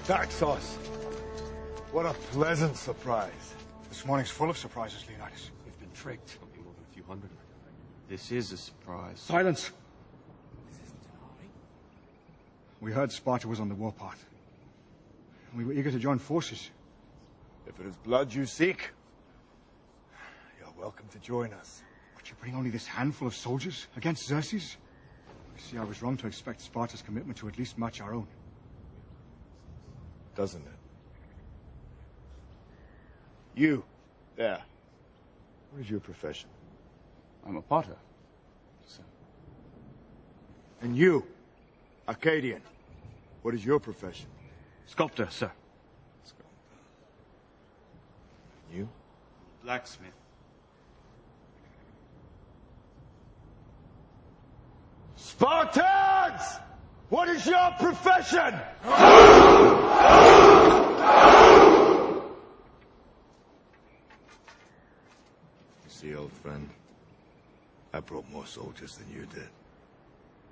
Taxos! What a pleasant surprise. This morning's full of surprises, Leonidas. We've been tricked. There'll be more than a few hundred. This is a surprise. Silence! We heard Sparta was on the warpath. And we were eager to join forces. If it is blood you seek, you're welcome to join us. But you bring only this handful of soldiers against Xerxes? You see, I was wrong to expect Sparta's commitment to at least match our own. Doesn't it? You, there. What is your profession? I'm a potter, sir. And you, Arcadian, what is your profession? Sculptor, sir. Sculptor. And you? Blacksmith. Spartans! What is your profession? You see, old friend, I brought more soldiers than you did.